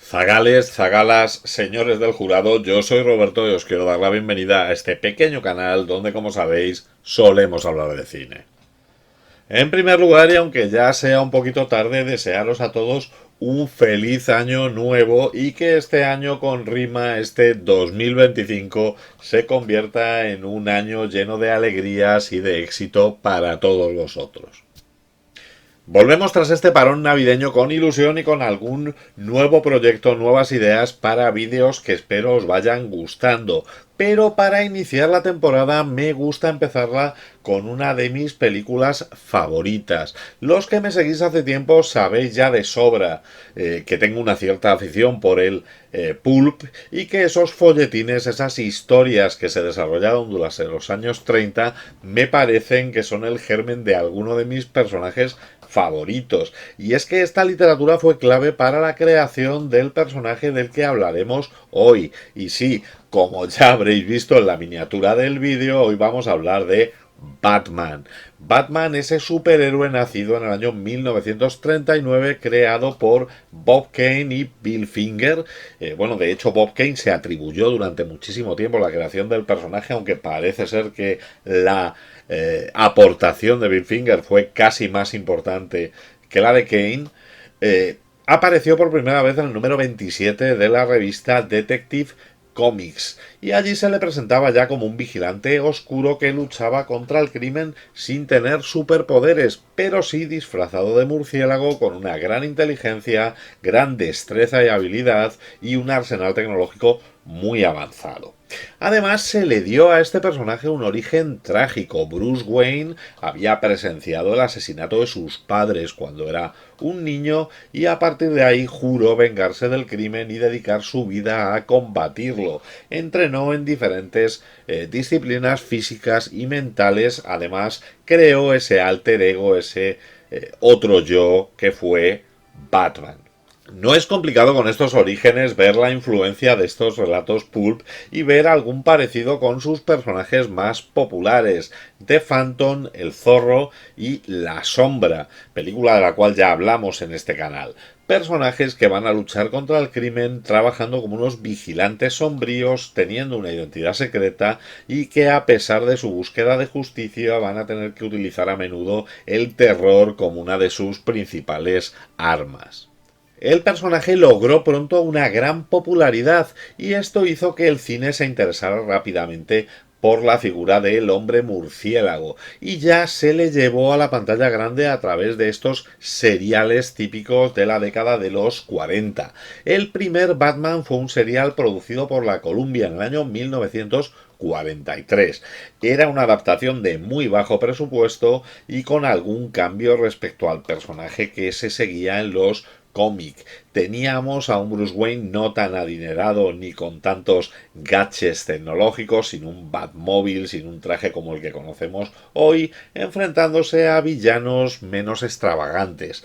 Zagales, zagalas, señores del jurado, yo soy Roberto y os quiero dar la bienvenida a este pequeño canal donde, como sabéis, solemos hablar de cine. En primer lugar, y aunque ya sea un poquito tarde, desearos a todos un feliz año nuevo y que este año con rima, este 2025, se convierta en un año lleno de alegrías y de éxito para todos vosotros. Volvemos tras este parón navideño con ilusión y con algún nuevo proyecto, nuevas ideas para vídeos que espero os vayan gustando. Pero para iniciar la temporada me gusta empezarla con una de mis películas favoritas. Los que me seguís hace tiempo sabéis ya de sobra que tengo una cierta afición por el pulp y que esos folletines, esas historias que se desarrollaron durante los años 30 me parecen que son el germen de alguno de mis personajes favoritos. Y es que esta literatura fue clave para la creación del personaje del que hablaremos hoy. Y sí, como ya habréis visto en la miniatura del vídeo, hoy vamos a hablar de Batman. Batman, ese superhéroe nacido en el año 1939, creado por Bob Kane y Bill Finger. De hecho, Bob Kane se atribuyó durante muchísimo tiempo la creación del personaje, aunque parece ser que la aportación de Bill Finger fue casi más importante que la de Kane. Apareció por primera vez en el número 27 de la revista Detective Comics, y allí se le presentaba ya como un vigilante oscuro que luchaba contra el crimen sin tener superpoderes, pero sí disfrazado de murciélago con una gran inteligencia, gran destreza y habilidad y un arsenal tecnológico muy avanzado. Además, se le dio a este personaje un origen trágico. Bruce Wayne había presenciado el asesinato de sus padres cuando era un niño y a partir de ahí juró vengarse del crimen y dedicar su vida a combatirlo. Entrenó en diferentes disciplinas físicas y mentales. Además, creó ese alter ego, ese otro yo que fue Batman. No es complicado con estos orígenes ver la influencia de estos relatos pulp y ver algún parecido con sus personajes más populares, The Phantom, El Zorro y La Sombra, película de la cual ya hablamos en este canal. Personajes que van a luchar contra el crimen trabajando como unos vigilantes sombríos, teniendo una identidad secreta y que a pesar de su búsqueda de justicia van a tener que utilizar a menudo el terror como una de sus principales armas. El personaje logró pronto una gran popularidad y esto hizo que el cine se interesara rápidamente por la figura del hombre murciélago y ya se le llevó a la pantalla grande a través de estos seriales típicos de la década de los 40. El primer Batman fue un serial producido por la Columbia en el año 1943. Era una adaptación de muy bajo presupuesto y con algún cambio respecto al personaje que se seguía en los cómic. Teníamos a un Bruce Wayne no tan adinerado ni con tantos gadgets tecnológicos, sin un Batmóvil, sin un traje como el que conocemos hoy, enfrentándose a villanos menos extravagantes.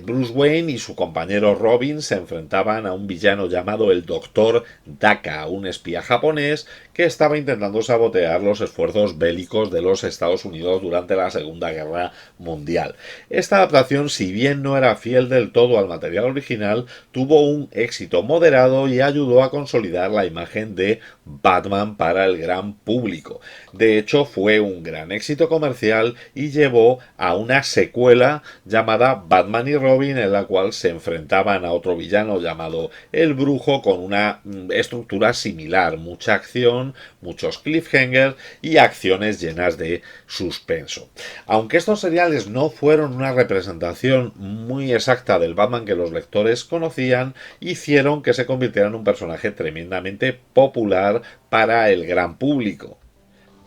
Bruce Wayne y su compañero Robin se enfrentaban a un villano llamado el Dr. Daka, un espía japonés que estaba intentando sabotear los esfuerzos bélicos de los Estados Unidos durante la Segunda Guerra Mundial. Esta adaptación, si bien no era fiel del todo al material original, tuvo un éxito moderado y ayudó a consolidar la imagen de Batman para el gran público. De hecho, fue un gran éxito comercial y llevó a una secuela llamada Batman y Robin, en la cual se enfrentaban a otro villano llamado el Brujo con una estructura similar, mucha acción, muchos cliffhangers y acciones llenas de suspenso. Aunque estos seriales no fueron una representación muy exacta del Batman que los lectores conocían, hicieron que se convirtiera en un personaje tremendamente popular para el gran público.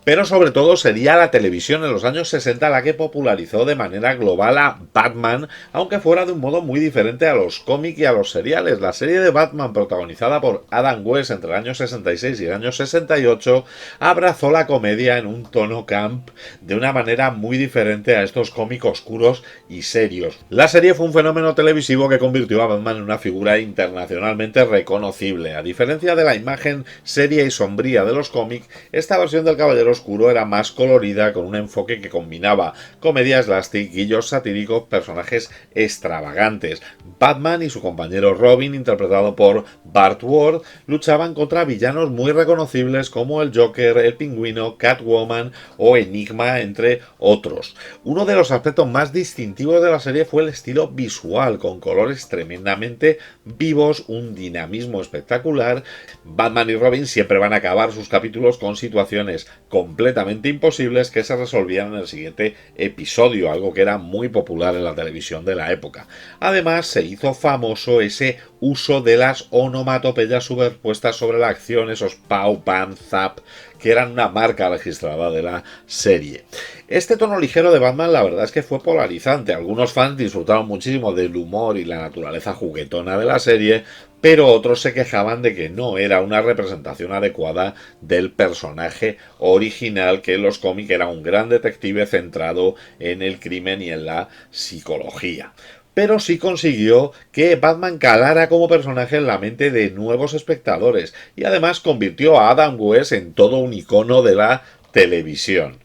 Pero sobre todo sería la televisión en los años 60 la que popularizó de manera global a Batman, aunque fuera de un modo muy diferente a los cómics y a los seriales. La serie de Batman, protagonizada por Adam West entre el año 66 y el año 68, abrazó la comedia en un tono camp de una manera muy diferente a estos cómics oscuros y serios. La serie fue un fenómeno televisivo que convirtió a Batman en una figura internacionalmente reconocible. A diferencia de la imagen seria y sombría de los cómics, esta versión del Caballero Oscuro era más colorida, con un enfoque que combinaba comedia slapstick, guiños satíricos, personajes extravagantes. Batman y su compañero Robin, interpretado por Burt Ward, luchaban contra villanos muy reconocibles como el Joker, el Pingüino, Catwoman o Enigma, entre otros. Uno de los aspectos más distintivos de la serie fue el estilo visual, con colores tremendamente vivos, un dinamismo espectacular. Batman y Robin siempre van a acabar sus capítulos con situaciones completamente imposibles que se resolvían en el siguiente episodio, algo que era muy popular en la televisión de la época. Además, se hizo famoso ese uso de las onomatopeyas superpuestas sobre la acción, esos pau, pam, zap, que eran una marca registrada de la serie. Este tono ligero de Batman, la verdad es que fue polarizante. Algunos fans disfrutaron muchísimo del humor y la naturaleza juguetona de la serie, pero otros se quejaban de que no era una representación adecuada del personaje original, que en los cómics era un gran detective centrado en el crimen y en la psicología. Pero sí consiguió que Batman calara como personaje en la mente de nuevos espectadores y además convirtió a Adam West en todo un icono de la televisión.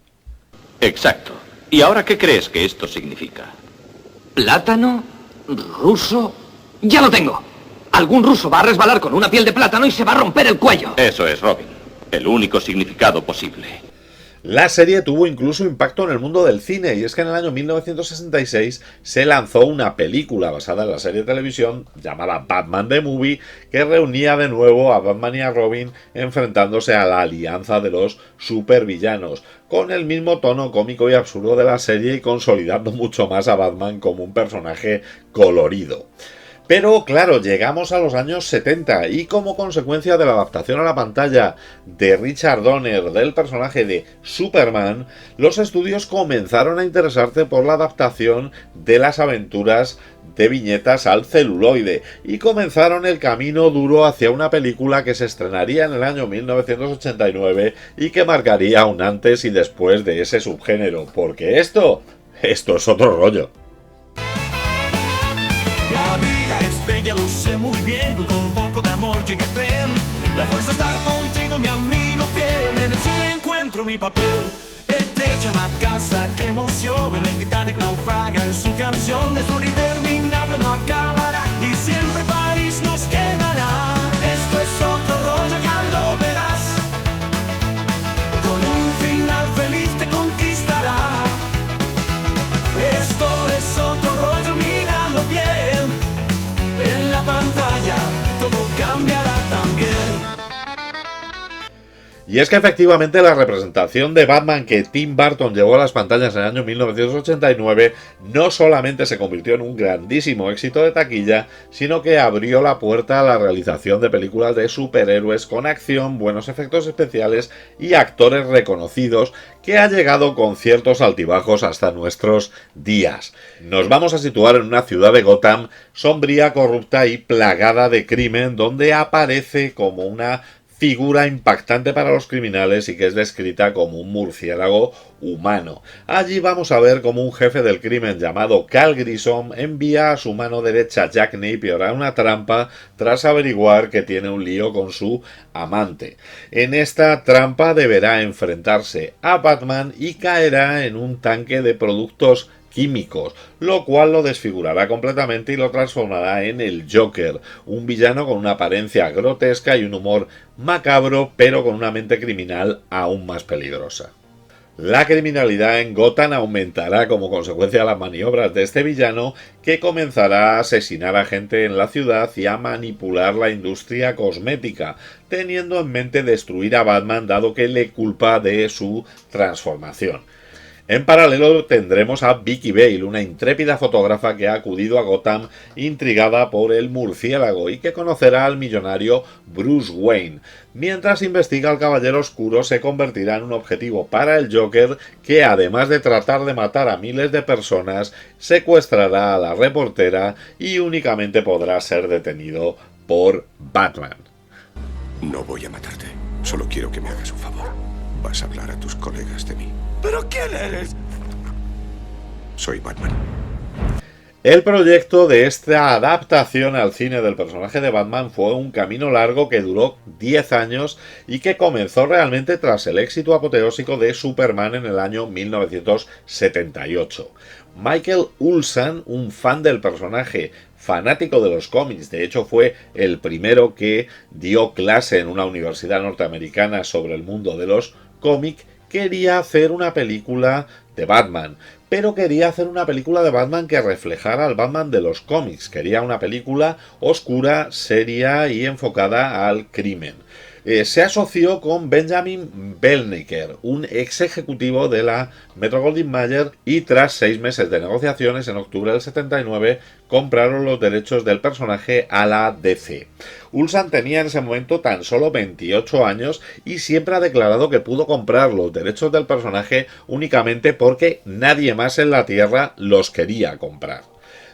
Exacto. ¿Y ahora qué crees que esto significa? ¿Plátano? ¿Ruso? ¡Ya lo tengo! Algún ruso va a resbalar con una piel de plátano y se va a romper el cuello. Eso es, Robin. El único significado posible. La serie tuvo incluso impacto en el mundo del cine, y es que en el año 1966 se lanzó una película basada en la serie de televisión llamada Batman the Movie, que reunía de nuevo a Batman y a Robin enfrentándose a la alianza de los supervillanos, con el mismo tono cómico y absurdo de la serie y consolidando mucho más a Batman como un personaje colorido. Pero claro, llegamos a los años 70 y como consecuencia de la adaptación a la pantalla de Richard Donner del personaje de Superman, los estudios comenzaron a interesarse por la adaptación de las aventuras de viñetas al celuloide y comenzaron el camino duro hacia una película que se estrenaría en el año 1989 y que marcaría un antes y después de ese subgénero, porque esto es otro rollo. Ya lo sé muy bien, con un poco de amor llegué bien. La fuerza está contigo, mi amigo fiel. En el cine encuentro mi papel. Eterna la casa, qué emoción. El Titanic naufraga en su canción. Es un interminable, no acabará. Y siempre París nos quedará. Esto es otro rollo, ya lo verás. Con un final feliz te conquistará. Esto es otro rollo, míralo bien. En la pantalla todo cambiará también. Y es que efectivamente la representación de Batman que Tim Burton llevó a las pantallas en el año 1989 no solamente se convirtió en un grandísimo éxito de taquilla, sino que abrió la puerta a la realización de películas de superhéroes con acción, buenos efectos especiales y actores reconocidos, que ha llegado con ciertos altibajos hasta nuestros días. Nos vamos a situar en una ciudad de Gotham sombría, corrupta y plagada de crimen, donde aparece como una figura impactante para los criminales y que es descrita como un murciélago humano. Allí vamos a ver cómo un jefe del crimen llamado Cal Grissom envía a su mano derecha Jack Napier a una trampa tras averiguar que tiene un lío con su amante. En esta trampa deberá enfrentarse a Batman y caerá en un tanque de productos químicos, lo cual lo desfigurará completamente y lo transformará en el Joker, un villano con una apariencia grotesca y un humor macabro, pero con una mente criminal aún más peligrosa. La criminalidad en Gotham aumentará como consecuencia de las maniobras de este villano, que comenzará a asesinar a gente en la ciudad y a manipular la industria cosmética, teniendo en mente destruir a Batman dado que le culpa de su transformación. En paralelo tendremos a Vicky Vale, una intrépida fotógrafa que ha acudido a Gotham intrigada por el murciélago y que conocerá al millonario Bruce Wayne. Mientras investiga al Caballero Oscuro, se convertirá en un objetivo para el Joker, que además de tratar de matar a miles de personas, secuestrará a la reportera y únicamente podrá ser detenido por Batman. No voy a matarte, solo quiero que me hagas un favor. Vas a hablar a tus colegas de mí. ¿Pero quién eres? Soy Batman. El proyecto de esta adaptación al cine del personaje de Batman fue un camino largo que duró 10 años y que comenzó realmente tras el éxito apoteósico de Superman en el año 1978. Michael Ulsan, un fan del personaje, fanático de los cómics, de hecho fue el primero que dio clase en una universidad norteamericana sobre el mundo de los cómics, quería hacer una película de Batman, pero quería hacer una película de Batman que reflejara al Batman de los cómics, quería una película oscura, seria y enfocada al crimen. Se asoció con Benjamin Belniker, un ex ejecutivo de la Metro-Goldwyn-Mayer, y tras 6 meses de negociaciones, en octubre del 79, compraron los derechos del personaje a la DC. Ulsan tenía en ese momento tan solo 28 años y siempre ha declarado que pudo comprar los derechos del personaje únicamente porque nadie más en la Tierra los quería comprar.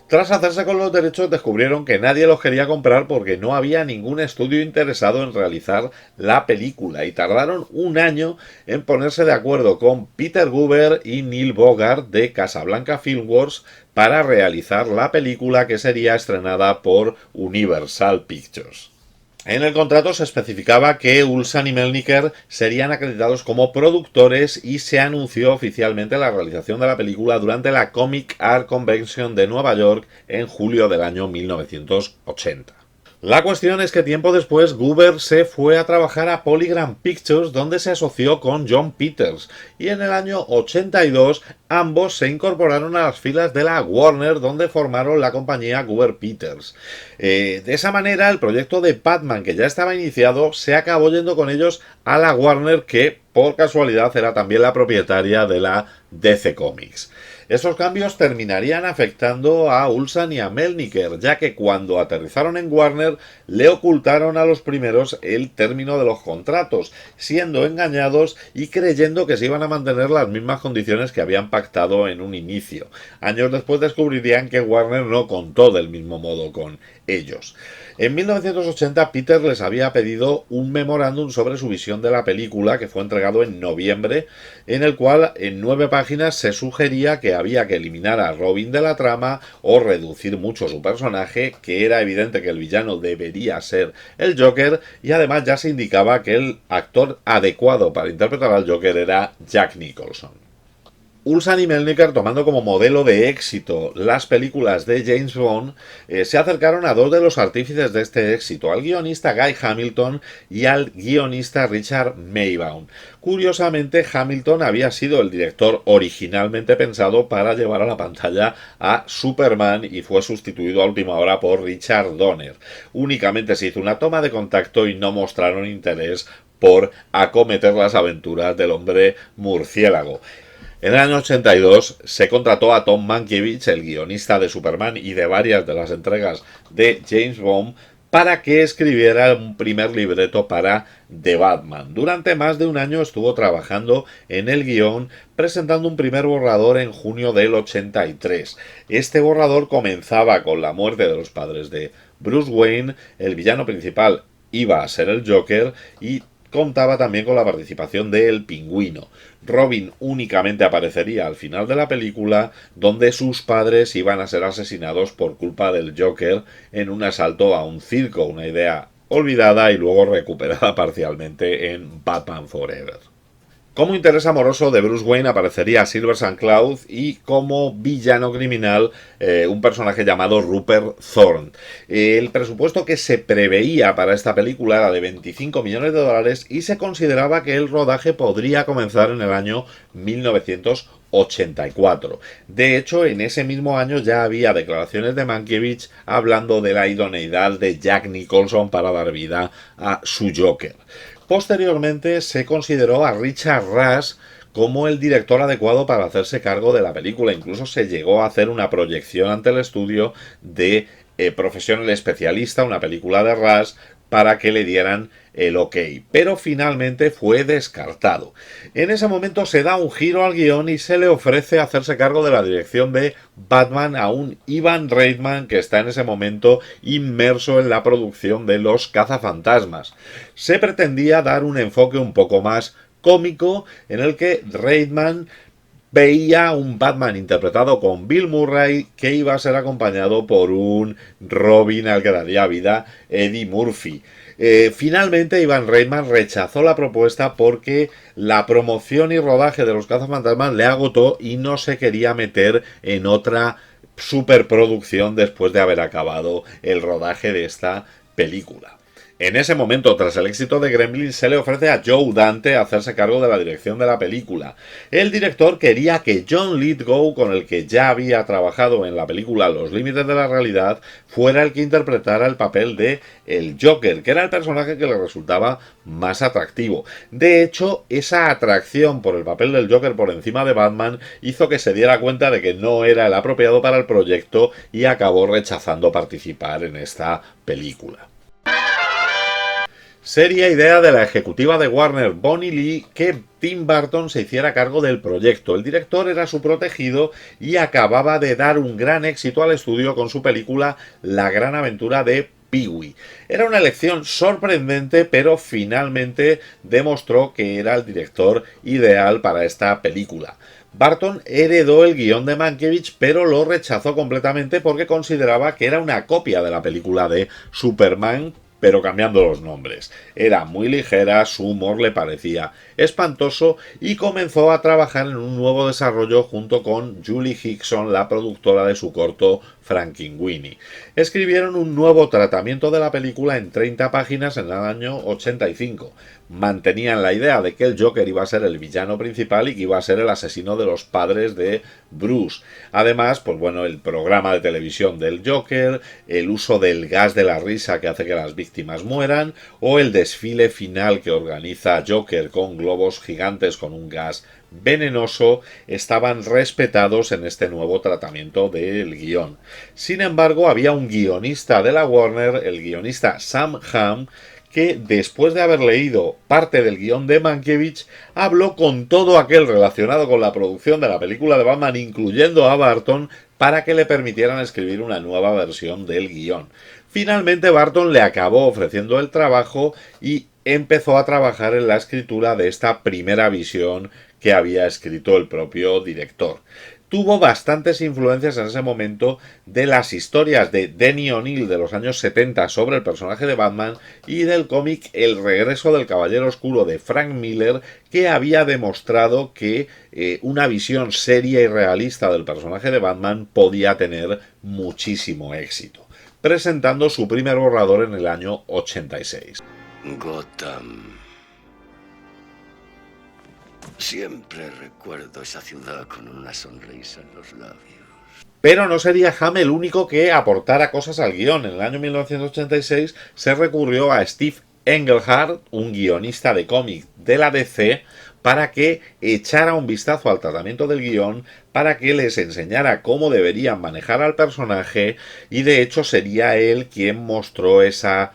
Tras hacerse con los derechos descubrieron que nadie los quería comprar porque no había ningún estudio interesado en realizar la película y tardaron un año en ponerse de acuerdo con Peter Guber y Neil Bogart de Casablanca Filmworks para realizar la película que sería estrenada por Universal Pictures. En el contrato se especificaba que Ulsan y Melniker serían acreditados como productores y se anunció oficialmente la realización de la película durante la Comic Art Convention de Nueva York en julio del año 1980. La cuestión es que tiempo después Guber se fue a trabajar a Polygram Pictures, donde se asoció con John Peters, y en el año 82 ambos se incorporaron a las filas de la Warner, donde formaron la compañía Guber Peters. De esa manera el proyecto de Batman, que ya estaba iniciado, se acabó yendo con ellos a la Warner, que por casualidad era también la propietaria de la DC Comics. Esos cambios terminarían afectando a Ulsan y a Melniker, ya que cuando aterrizaron en Warner le ocultaron a los primeros el término de los contratos, siendo engañados y creyendo que se iban a mantener las mismas condiciones que habían pactado en un inicio. Años después descubrirían que Warner no contó del mismo modo con ellos. En 1980 Peter les había pedido un memorándum sobre su visión de la película, que fue entregado en noviembre, en el cual en 9 páginas se sugería que había que eliminar a Robin de la trama o reducir mucho su personaje, que era evidente que el villano debería ser el Joker, y además ya se indicaba que el actor adecuado para interpretar al Joker era Jack Nicholson. Ulsan y Melniker, tomando como modelo de éxito las películas de James Bond, se acercaron a dos de los artífices de este éxito, al guionista Guy Hamilton y al guionista Richard Maybaum. Curiosamente, Hamilton había sido el director originalmente pensado para llevar a la pantalla a Superman y fue sustituido a última hora por Richard Donner. Únicamente se hizo una toma de contacto y no mostraron interés por acometer las aventuras del hombre murciélago. En el año 82 se contrató a Tom Mankiewicz, el guionista de Superman y de varias de las entregas de James Bond, para que escribiera un primer libreto para The Batman. Durante más de un año estuvo trabajando en el guión, presentando un primer borrador en junio del 83. Este borrador comenzaba con la muerte de los padres de Bruce Wayne, el villano principal iba a ser el Joker y contaba también con la participación de El Pingüino. Robin únicamente aparecería al final de la película, donde sus padres iban a ser asesinados por culpa del Joker en un asalto a un circo, una idea olvidada y luego recuperada parcialmente en Batman Forever. Como interés amoroso de Bruce Wayne aparecería Silver St. Cloud y como villano criminal un personaje llamado Rupert Thorne. El presupuesto que se preveía para esta película era de $25 millones y se consideraba que el rodaje podría comenzar en el año 1984. De hecho, en ese mismo año ya había declaraciones de Mankiewicz hablando de la idoneidad de Jack Nicholson para dar vida a su Joker. Posteriormente se consideró a Richard Rush como el director adecuado para hacerse cargo de la película. Incluso se llegó a hacer una proyección ante el estudio de Profesión el Especialista, una película de Rush, para que le dieran el ok, pero finalmente fue descartado. En ese momento se da un giro al guión y se le ofrece hacerse cargo de la dirección de Batman a un Ivan Reitman, que está en ese momento inmerso en la producción de Los Cazafantasmas. Se pretendía dar un enfoque un poco más cómico, en el que Reitman veía un Batman interpretado con Bill Murray que iba a ser acompañado por un Robin al que daría vida Eddie Murphy. Finalmente Ivan Reitman rechazó la propuesta porque la promoción y rodaje de Los Cazafantasmas le agotó y no se quería meter en otra superproducción después de haber acabado el rodaje de esta película. En ese momento, tras el éxito de Gremlins, se le ofrece a Joe Dante hacerse cargo de la dirección de la película. El director quería que John Lithgow, con el que ya había trabajado en la película Los Límites de la Realidad, fuera el que interpretara el papel de el Joker, que era el personaje que le resultaba más atractivo. De hecho, esa atracción por el papel del Joker por encima de Batman hizo que se diera cuenta de que no era el apropiado para el proyecto y acabó rechazando participar en esta película. Sería idea de la ejecutiva de Warner, Bonnie Lee, que Tim Burton se hiciera cargo del proyecto. El director era su protegido y acababa de dar un gran éxito al estudio con su película La Gran Aventura de Pee-wee. Era una elección sorprendente, pero finalmente demostró que era el director ideal para esta película. Burton heredó el guión de Mankiewicz, pero lo rechazó completamente porque consideraba que era una copia de la película de Superman, pero cambiando los nombres. Era muy ligera, su humor le parecía espantoso y comenzó a trabajar en un nuevo desarrollo junto con Julie Hickson, la productora de su corto Frankenweenie. Escribieron un nuevo tratamiento de la película en 30 páginas en el año 85. Mantenían la idea de que el Joker iba a ser el villano principal y que iba a ser el asesino de los padres de Bruce. Además, pues bueno, el programa de televisión del Joker, el uso del gas de la risa que hace que las víctimas mueran, o el desfile final que organiza Joker con globos gigantes con un gas venenoso, estaban respetados en este nuevo tratamiento del guión. Sin embargo, había un guionista de la Warner, el guionista Sam Hamm, que después de haber leído parte del guión de Mankiewicz, habló con todo aquel relacionado con la producción de la película de Batman, incluyendo a Burton, para que le permitieran escribir una nueva versión del guión. Finalmente Burton le acabó ofreciendo el trabajo y empezó a trabajar en la escritura de esta primera visión que había escrito el propio director. Tuvo bastantes influencias en ese momento de las historias de Denny O'Neil de los años 70 sobre el personaje de Batman y del cómic El regreso del Caballero Oscuro de Frank Miller, que había demostrado que una visión seria y realista del personaje de Batman podía tener muchísimo éxito, presentando su primer borrador en el año 86. Gotham. Siempre recuerdo esa ciudad con una sonrisa en los labios. Pero no sería Hamm el único que aportara cosas al guión. En el año 1986 se recurrió a Steve Englehart, un guionista de cómic de la DC, para que echara un vistazo al tratamiento del guión, para que les enseñara cómo deberían manejar al personaje, y de hecho sería él quien mostró esa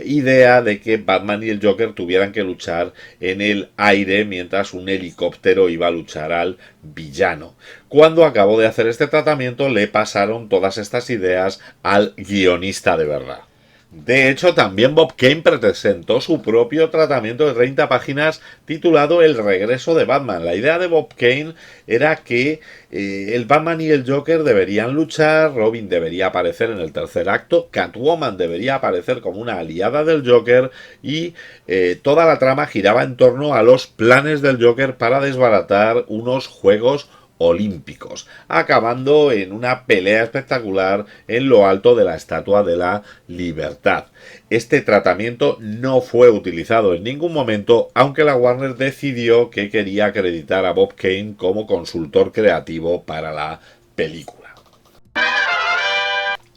idea de que Batman y el Joker tuvieran que luchar en el aire mientras un helicóptero iba a luchar al villano. Cuando acabó de hacer este tratamiento, le pasaron todas estas ideas al guionista de verdad. De hecho, también Bob Kane presentó su propio tratamiento de 30 páginas titulado El regreso de Batman. La idea de Bob Kane era que el Batman y el Joker deberían luchar, Robin debería aparecer en el tercer acto, Catwoman debería aparecer como una aliada del Joker y toda la trama giraba en torno a los planes del Joker para desbaratar unos juegos olímpicos, acabando en una pelea espectacular en lo alto de la Estatua de la Libertad. Este tratamiento no fue utilizado en ningún momento, aunque la Warner decidió que quería acreditar a Bob Kane como consultor creativo para la película.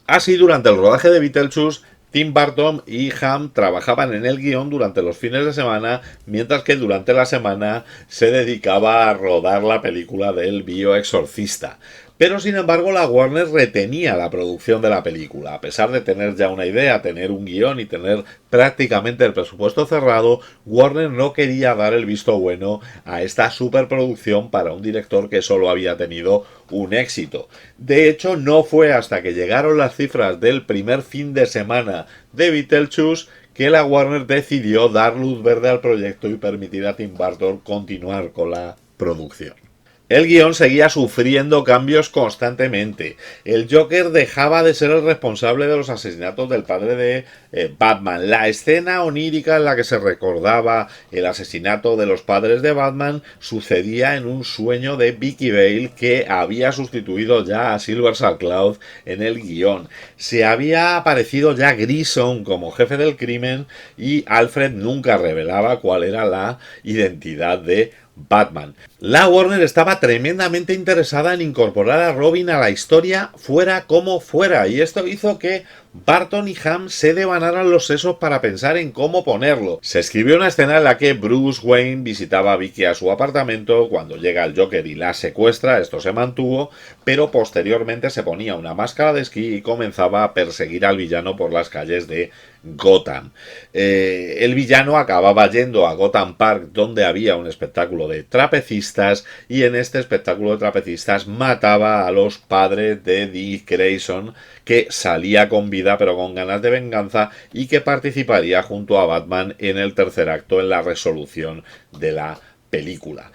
Así, durante el rodaje de Beetlejuice, Tim Burton y Hamm trabajaban en el guión durante los fines de semana, mientras que durante la semana se dedicaba a rodar la película del bioexorcista. Pero sin embargo la Warner retenía la producción de la película. A pesar de tener ya una idea, tener un guión y tener prácticamente el presupuesto cerrado, Warner no quería dar el visto bueno a esta superproducción para un director que solo había tenido un éxito. De hecho, no fue hasta que llegaron las cifras del primer fin de semana de Beetlejuice que la Warner decidió dar luz verde al proyecto y permitir a Tim Burton continuar con la producción. El guión seguía sufriendo cambios constantemente. El Joker dejaba de ser el responsable de los asesinatos del padre de Batman. La escena onírica en la que se recordaba el asesinato de los padres de Batman sucedía en un sueño de Vicky Vale, que había sustituido ya a Silver Cloud en el guión. Se había aparecido ya Grayson como jefe del crimen y Alfred nunca revelaba cuál era la identidad de Batman. La Warner estaba tremendamente interesada en incorporar a Robin a la historia fuera como fuera, y esto hizo que Barton y Hamm se devanaran los sesos para pensar en cómo ponerlo. Se escribió una escena en la que Bruce Wayne visitaba a Vicky a su apartamento. Cuando llega el Joker y la secuestra, esto se mantuvo, pero posteriormente se ponía una máscara de esquí y comenzaba a perseguir al villano por las calles de Gotham. El villano acababa yendo a Gotham Park, donde había un espectáculo de trapecistas, y en este espectáculo de trapecistas mataba a los padres de Dick Grayson, que salía con vida pero con ganas de venganza, y que participaría junto a Batman en el tercer acto en la resolución de la película.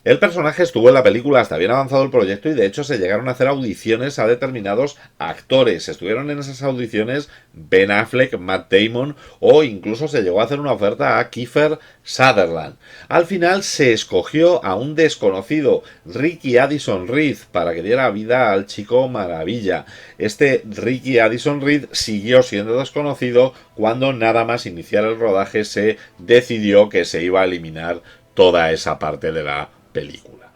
El personaje estuvo en la película hasta bien avanzado el proyecto, y de hecho se llegaron a hacer audiciones a determinados actores. Estuvieron en esas audiciones Ben Affleck, Matt Damon, o incluso se llegó a hacer una oferta a Kiefer Sutherland. Al final se escogió a un desconocido, Ricky Addison Reed, para que diera vida al Chico Maravilla. Este Ricky Addison Reed siguió siendo desconocido. Cuando nada más iniciar el rodaje se decidió que se iba a eliminar toda esa parte de la película.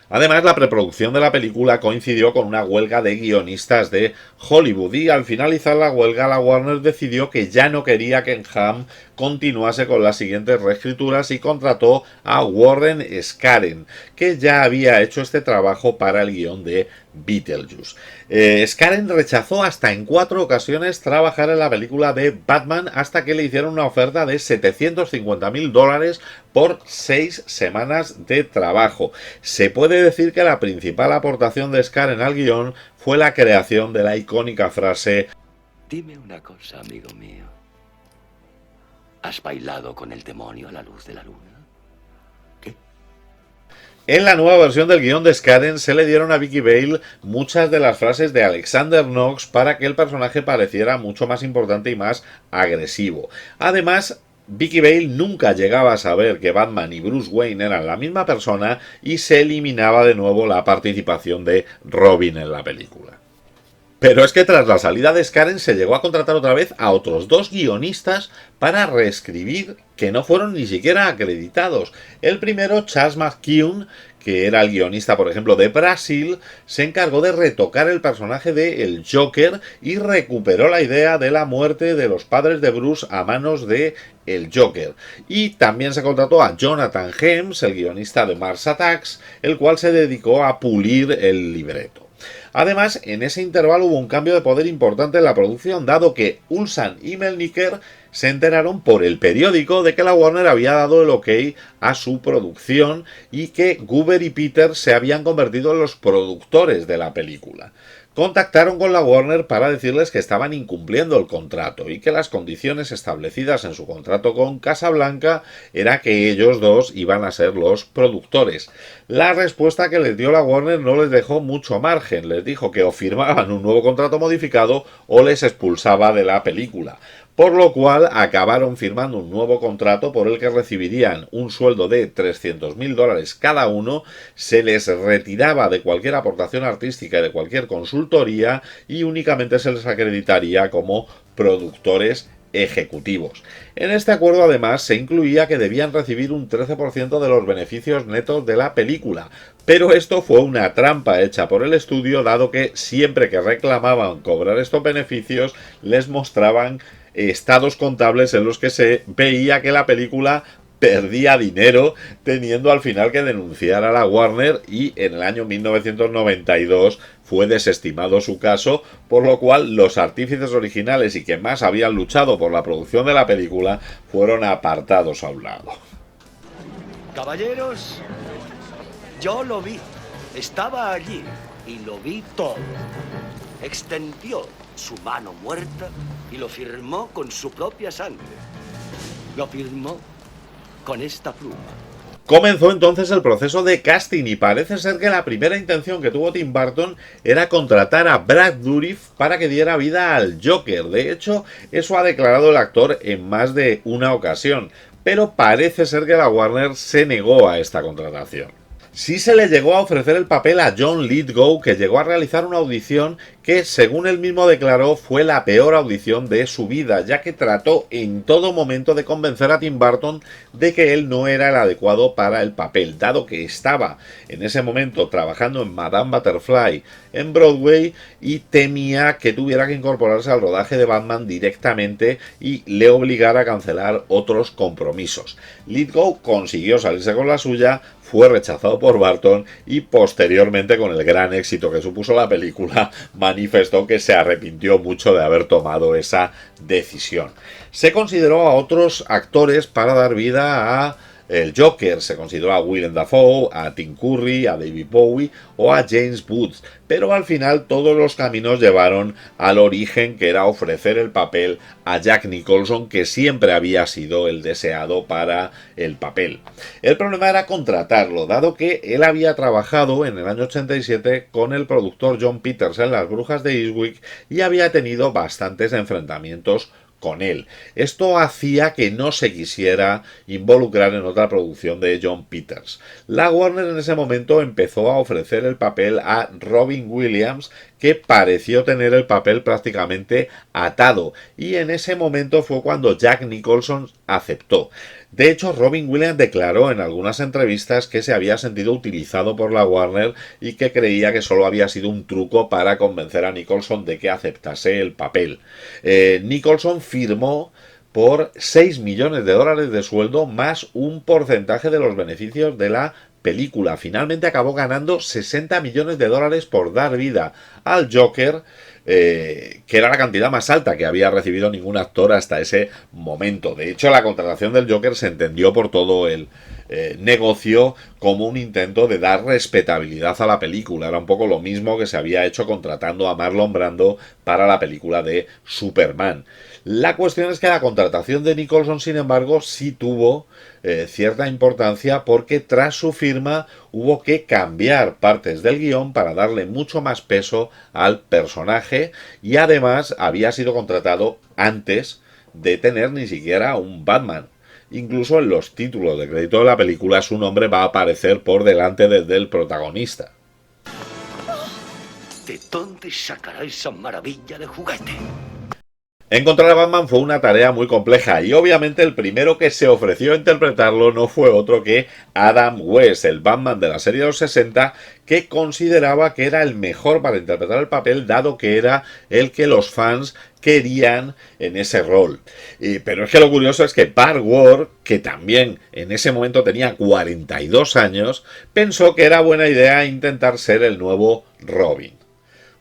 Además, la preproducción de la película coincidió con una huelga de guionistas de Hollywood, y al finalizar la huelga, la Warner decidió que ya no quería que Hamm continuase con las siguientes reescrituras y contrató a Warren Scaren, que ya había hecho este trabajo para el guión de Beetlejuice. Scaren rechazó hasta en 4 ocasiones trabajar en la película de Batman, hasta que le hicieron una oferta de $750,000 por 6 semanas de trabajo. Se puede decir que la principal aportación de Scaren al guión fue la creación de la icónica frase: Dime una cosa, amigo mío. ¿Has bailado con el demonio a la luz de la luna? ¿Qué? En la nueva versión del guión de Scaren se le dieron a Vicky Vale muchas de las frases de Alexander Knox para que el personaje pareciera mucho más importante y más agresivo. Además, Vicky Vale nunca llegaba a saber que Batman y Bruce Wayne eran la misma persona, y se eliminaba de nuevo la participación de Robin en la película. Pero es que tras la salida de Scaren se llegó a contratar otra vez a otros 2 guionistas para reescribir, que no fueron ni siquiera acreditados. El primero, Chas McKeown, que era el guionista, por ejemplo, de Brasil, se encargó de retocar el personaje de el Joker y recuperó la idea de la muerte de los padres de Bruce a manos de el Joker. Y también se contrató a Jonathan Hems, el guionista de Mars Attacks, el cual se dedicó a pulir el libreto. Además, en ese intervalo hubo un cambio de poder importante en la producción, dado que Ulsan y Melniker se enteraron por el periódico de que la Warner había dado el ok a su producción y que Goober y Peter se habían convertido en los productores de la película. Contactaron con la Warner para decirles que estaban incumpliendo el contrato y que las condiciones establecidas en su contrato con Casablanca era que ellos dos iban a ser los productores. La respuesta que les dio la Warner no les dejó mucho margen. Les dijo que o firmaban un nuevo contrato modificado o les expulsaba de la película. Por lo cual acabaron firmando un nuevo contrato por el que recibirían un sueldo de $300,000 cada uno, se les retiraba de cualquier aportación artística y de cualquier consultoría, y únicamente se les acreditaría como productores ejecutivos. En este acuerdo además se incluía que debían recibir un 13% de los beneficios netos de la película, pero esto fue una trampa hecha por el estudio, dado que siempre que reclamaban cobrar estos beneficios les mostraban estados contables en los que se veía que la película perdía dinero, teniendo al final que denunciar a la Warner, y en el año 1992 fue desestimado su caso, por lo cual los artífices originales y que más habían luchado por la producción de la película fueron apartados a un lado. Caballeros, yo lo vi, estaba allí y lo vi todo. Extendió su mano muerta y lo firmó con su propia sangre. Lo firmó con esta pluma. Comenzó entonces el proceso de casting y parece ser que la primera intención que tuvo Tim Burton era contratar a Brad Dourif para que diera vida al Joker. De hecho, eso ha declarado el actor en más de una ocasión, pero parece ser que la Warner se negó a esta contratación. Sí se le llegó a ofrecer el papel a John Lithgow, que llegó a realizar una audición que, según él mismo declaró, fue la peor audición de su vida, ya que trató en todo momento de convencer a Tim Burton de que él no era el adecuado para el papel, dado que estaba en ese momento trabajando en Madame Butterfly en Broadway y temía que tuviera que incorporarse al rodaje de Batman directamente y le obligara a cancelar otros compromisos. Lithgow consiguió salirse con la suya, fue rechazado por Burton y posteriormente, con el gran éxito que supuso la película, manifestó que se arrepintió mucho de haber tomado esa decisión. Se consideró a otros actores para dar vida a el Joker, se consideró a Willem Dafoe, a Tim Curry, a David Bowie o a James Woods, pero al final todos los caminos llevaron al origen, que era ofrecer el papel a Jack Nicholson, que siempre había sido el deseado para el papel. El problema era contratarlo, dado que él había trabajado en el año 87 con el productor John Peters en Las Brujas de Eastwick y había tenido bastantes enfrentamientos con él. Esto hacía que no se quisiera involucrar en otra producción de John Peters. La Warner en ese momento empezó a ofrecer el papel a Robin Williams, que pareció tener el papel prácticamente atado, y en ese momento fue cuando Jack Nicholson aceptó. De hecho, Robin Williams declaró en algunas entrevistas que se había sentido utilizado por la Warner y que creía que solo había sido un truco para convencer a Nicholson de que aceptase el papel. Nicholson firmó por $6 millones de sueldo más un porcentaje de los beneficios de la película. Finalmente acabó ganando $60 millones por dar vida al Joker, que era la cantidad más alta que había recibido ningún actor hasta ese momento. De hecho, la contratación del Joker se entendió por todo el negocio como un intento de dar respetabilidad a la película. Era un poco lo mismo que se había hecho contratando a Marlon Brando para la película de Superman. La cuestión es que la contratación de Nicholson, sin embargo, sí tuvo cierta importancia, porque tras su firma hubo que cambiar partes del guión para darle mucho más peso al personaje, y además había sido contratado antes de tener ni siquiera un Batman. Incluso en los títulos de crédito de la película su nombre va a aparecer por delante del protagonista. ¿De dónde sacará esa maravilla de juguete? Encontrar a Batman fue una tarea muy compleja, y obviamente el primero que se ofreció a interpretarlo no fue otro que Adam West, el Batman de la serie de los 60, que consideraba que era el mejor para interpretar el papel, dado que era el que los fans querían en ese rol. Pero es que lo curioso es que Burt Ward, que también en ese momento tenía 42 años, pensó que era buena idea intentar ser el nuevo Robin.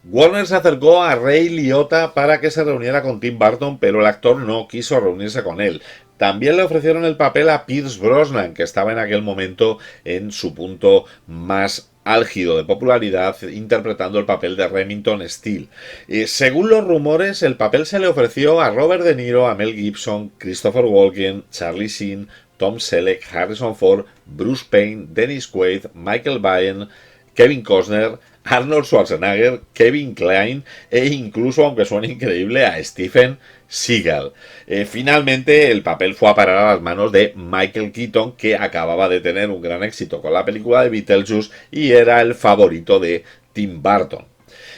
Warner se acercó a Ray Liotta para que se reuniera con Tim Burton, pero el actor no quiso reunirse con él. También le ofrecieron el papel a Pierce Brosnan, que estaba en aquel momento en su punto más álgido de popularidad, interpretando el papel de Remington Steele. Según los rumores, el papel se le ofreció a Robert De Niro, a Mel Gibson, Christopher Walken, Charlie Sheen, Tom Selleck, Harrison Ford, Bruce Payne, Dennis Quaid, Michael Biehn, Kevin Costner, Arnold Schwarzenegger, Kevin Kline e incluso, aunque suene increíble, a Stephen Seagal. Finalmente el papel fue a parar a las manos de Michael Keaton, que acababa de tener un gran éxito con la película de Beetlejuice y era el favorito de Tim Burton.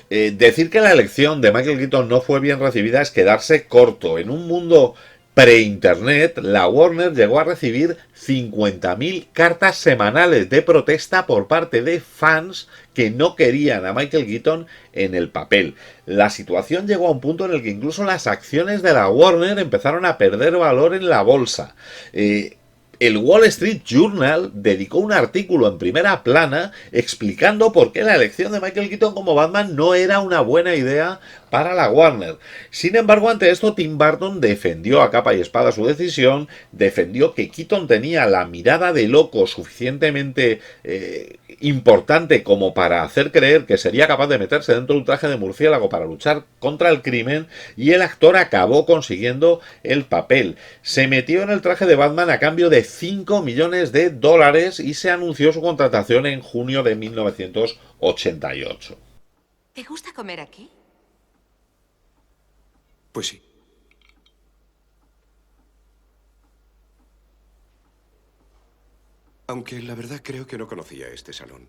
Decir que la elección de Michael Keaton no fue bien recibida es quedarse corto. En un mundo pre-internet, la Warner llegó a recibir 50.000 cartas semanales de protesta por parte de fans que no querían a Michael Keaton en el papel. La situación llegó a un punto en el que incluso las acciones de la Warner empezaron a perder valor en la bolsa. El Wall Street Journal dedicó un artículo en primera plana explicando por qué la elección de Michael Keaton como Batman no era una buena idea para la Warner. Sin embargo, ante esto, Tim Burton defendió a capa y espada su decisión, defendió que Keaton tenía la mirada de loco suficientemente importante como para hacer creer que sería capaz de meterse dentro de un traje de murciélago para luchar contra el crimen, y el actor acabó consiguiendo el papel. Se metió en el traje de Batman a cambio de $5 millones y se anunció su contratación en junio de 1988. ¿Te gusta comer aquí? Pues sí. Aunque la verdad creo que no conocía este salón.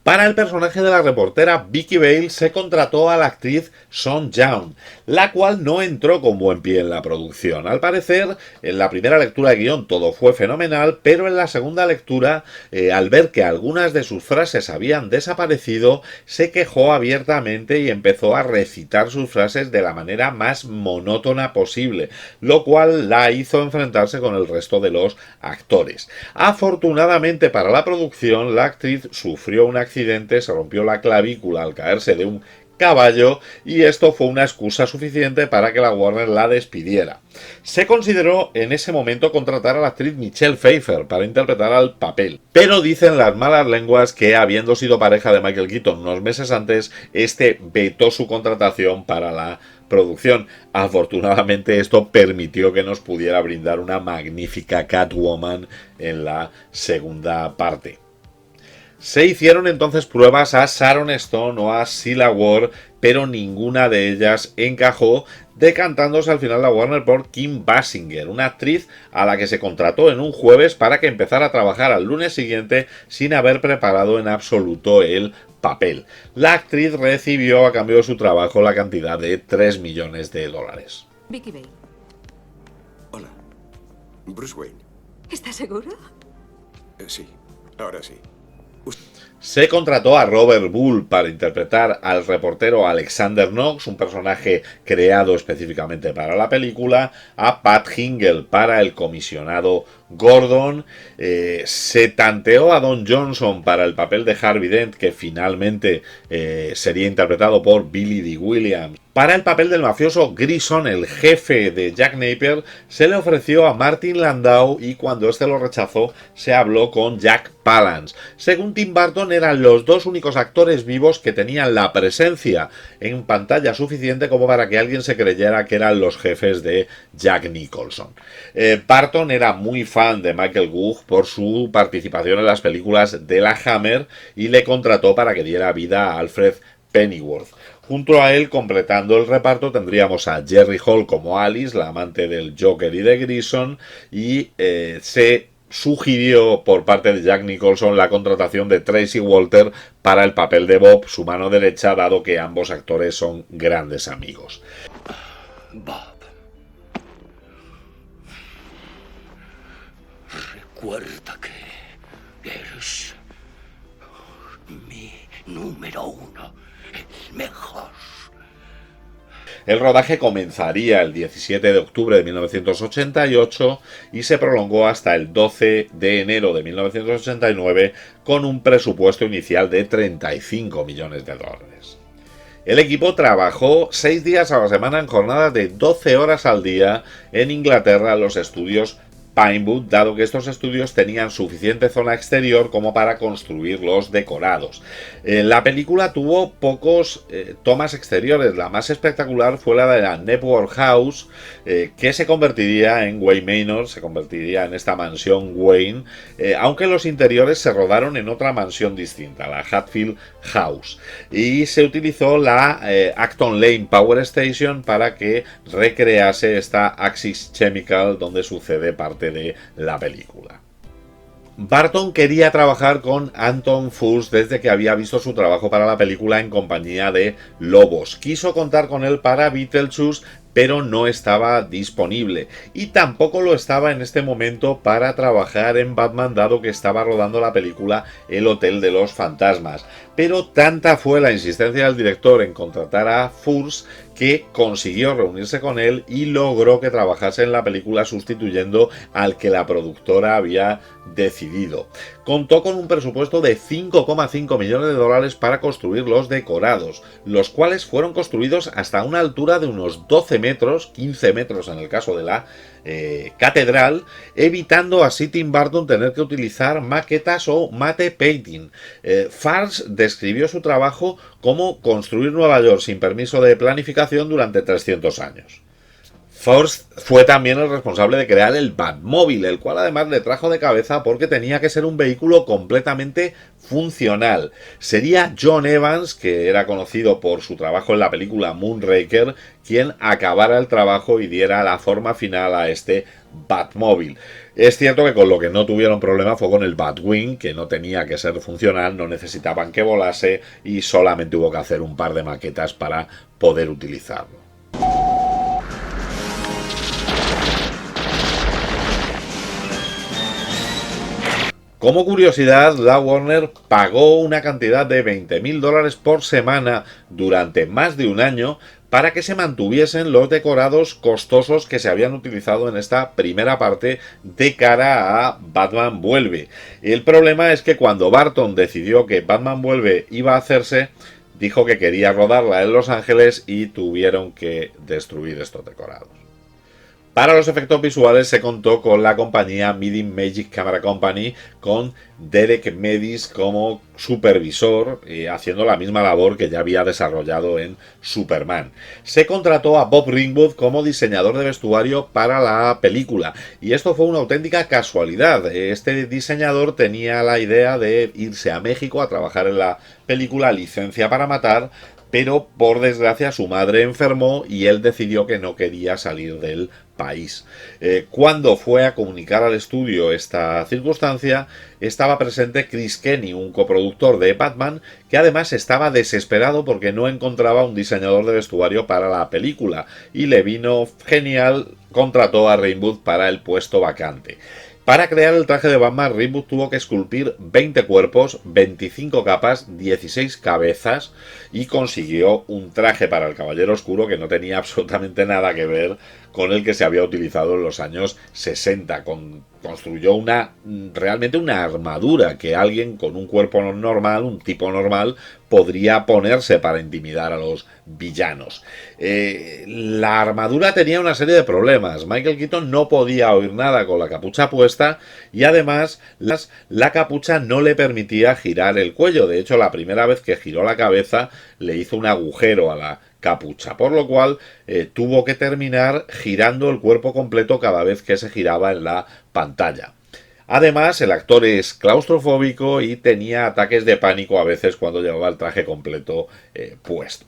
Para el personaje de la reportera Vicky Vale se contrató a la actriz Son Young, la cual no entró con buen pie en la producción. Al parecer, en la primera lectura de guión todo fue fenomenal, pero en la segunda lectura, al ver que algunas de sus frases habían desaparecido, se quejó abiertamente y empezó a recitar sus frases de la manera más monótona posible, lo cual la hizo enfrentarse con el resto de los actores. Afortunadamente para la producción, la actriz sufrió un accidente, se rompió la clavícula al caerse de un caballo y esto fue una excusa suficiente para que la Warner la despidiera. Se consideró en ese momento contratar a la actriz Michelle Pfeiffer para interpretar al papel, pero dicen las malas lenguas que, habiendo sido pareja de Michael Keaton unos meses antes, este vetó su contratación para la producción. Afortunadamente esto permitió que nos pudiera brindar una magnífica Catwoman en la segunda parte. Se hicieron entonces pruebas a Sharon Stone o a Sheila Ward, pero ninguna de ellas encajó, decantándose al final la Warner por Kim Basinger, una actriz a la que se contrató en un jueves para que empezara a trabajar al lunes siguiente sin haber preparado en absoluto el papel. La actriz recibió a cambio de su trabajo la cantidad de $3 millones. Vicky Vale. Hola. Bruce Wayne. ¿Estás seguro? Sí, ahora sí. Se contrató a Robert Bull para interpretar al reportero Alexander Knox, un personaje creado específicamente para la película, a Pat Hingle para el comisionado Gordon, se tanteó a Don Johnson para el papel de Harvey Dent, que finalmente sería interpretado por Billy Dee Williams. Para el papel del mafioso Grison, el jefe de Jack Napier, se le ofreció a Martin Landau y cuando este lo rechazó se habló con Jack Palance. Según Tim Burton, eran los dos únicos actores vivos que tenían la presencia en pantalla suficiente como para que alguien se creyera que eran los jefes de Jack Nicholson. Burton era muy fan de Michael Gough por su participación en las películas de la Hammer y le contrató para que diera vida a Alfred Pennyworth. Junto a él, completando el reparto, tendríamos a Jerry Hall como Alice, la amante del Joker y de Grison, y se sugirió por parte de Jack Nicholson la contratación de Tracy Walter para el papel de Bob, su mano derecha, dado que ambos actores son grandes amigos. Bob, recuerda que eres mi número uno, el mejor. El rodaje comenzaría el 17 de octubre de 1988 y se prolongó hasta el 12 de enero de 1989 con un presupuesto inicial de $35 millones. El equipo trabajó 6 días a la semana en jornadas de 12 horas al día en Inglaterra en los estudios Pinewood, dado que estos estudios tenían suficiente zona exterior como para construir los decorados. La película tuvo pocos tomas exteriores. La más espectacular fue la de la Network House, que se convertiría en Wayne Manor, se convertiría en esta mansión Wayne, aunque los interiores se rodaron en otra mansión distinta, la Hatfield House, y se utilizó la Acton Lane Power Station para que recrease esta Axis Chemical donde sucede parte de la película. Burton quería trabajar con Anton Furst desde que había visto su trabajo para la película en compañía de Lobos. Quiso contar con él para Beetlejuice, pero no estaba disponible y tampoco lo estaba en este momento para trabajar en Batman, dado que estaba rodando la película El Hotel de los Fantasmas. Pero tanta fue la insistencia del director en contratar a Furst que consiguió reunirse con él y logró que trabajase en la película sustituyendo al que la productora había decidido. Contó con un presupuesto de $5,5 millones para construir los decorados, los cuales fueron construidos hasta una altura de unos 12 metros, 15 metros en el caso de la catedral, evitando así Tim Burton tener que utilizar maquetas o matte painting. Fars describió su trabajo como construir Nueva York sin permiso de planificación durante 300 años. Forst fue también el responsable de crear el Batmóvil, el cual además le trajo de cabeza porque tenía que ser un vehículo completamente funcional. Sería John Evans, que era conocido por su trabajo en la película Moonraker, quien acabara el trabajo y diera la forma final a este Batmóvil. Es cierto que con lo que no tuvieron problema fue con el Batwing, que no tenía que ser funcional, no necesitaban que volase y solamente hubo que hacer un par de maquetas para poder utilizarlo. Como curiosidad, la Warner pagó una cantidad de $20.000 por semana durante más de un año para que se mantuviesen los decorados costosos que se habían utilizado en esta primera parte de cara a Batman Vuelve. El problema es que cuando Burton decidió que Batman Vuelve iba a hacerse, dijo que quería rodarla en Los Ángeles y tuvieron que destruir estos decorados. Para los efectos visuales se contó con la compañía Midi Magic Camera Company, con Derek Medis como supervisor, haciendo la misma labor que ya había desarrollado en Superman. Se contrató a Bob Ringwood como diseñador de vestuario para la película, y esto fue una auténtica casualidad. Este diseñador tenía la idea de irse a México a trabajar en la película Licencia para Matar, pero por desgracia su madre enfermó y él decidió que no quería salir del país. Cuando fue a comunicar al estudio esta circunstancia, estaba presente Chris Kenny, un coproductor de Batman, que además estaba desesperado porque no encontraba un diseñador de vestuario para la película, y le vino genial, contrató a Ringwood para el puesto vacante. Para crear el traje de Batman, Ringwood tuvo que esculpir 20 cuerpos, 25 capas, 16 cabezas y consiguió un traje para el Caballero Oscuro que no tenía absolutamente nada que ver con el que se había utilizado en los años 60. Construyó realmente una armadura que alguien con un cuerpo normal, un tipo normal, podría ponerse para intimidar a los villanos. La armadura tenía una serie de problemas. Michael Keaton no podía oír nada con la capucha puesta y además la capucha no le permitía girar el cuello. De hecho, la primera vez que giró la cabeza le hizo un agujero a la capucha, por lo cual tuvo que terminar girando el cuerpo completo cada vez que se giraba en la pantalla. Además, el actor es claustrofóbico y tenía ataques de pánico a veces cuando llevaba el traje completo puesto.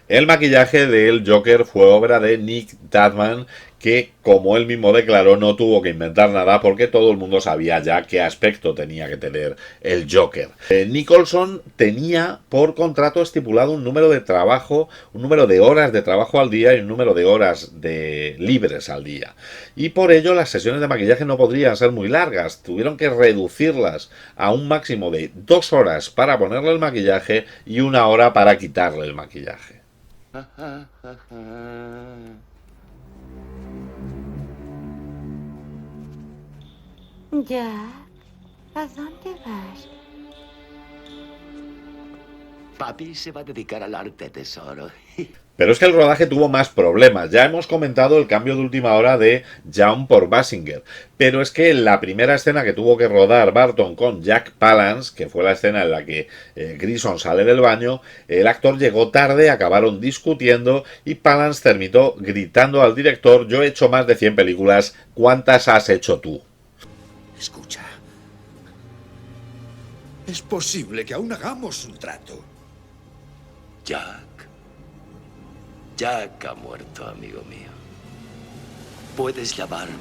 El maquillaje del Joker fue obra de Nick Dadman, que, como él mismo declaró, no tuvo que inventar nada porque todo el mundo sabía ya qué aspecto tenía que tener el Joker. Nicholson tenía por contrato estipulado un número de trabajo, un número de horas de trabajo al día y un número de horas libres al día. Y por ello las sesiones de maquillaje no podrían ser muy largas. Tuvieron que reducirlas a un máximo de 2 horas para ponerle el maquillaje y 1 hora para quitarle el maquillaje. Jack, ¿a dónde vas? Papi se va a dedicar al arte, tesoro. Pero es que el rodaje tuvo más problemas. Ya hemos comentado el cambio de última hora de Young por Basinger. Pero es que la primera escena que tuvo que rodar Burton con Jack Palance, que fue la escena en la que Grison sale del baño, el actor llegó tarde, acabaron discutiendo y Palance terminó gritando al director: yo he hecho más de 100 películas, ¿cuántas has hecho tú? Escucha. Es posible que aún hagamos un trato. Jack ha muerto, amigo mío. Puedes llamarme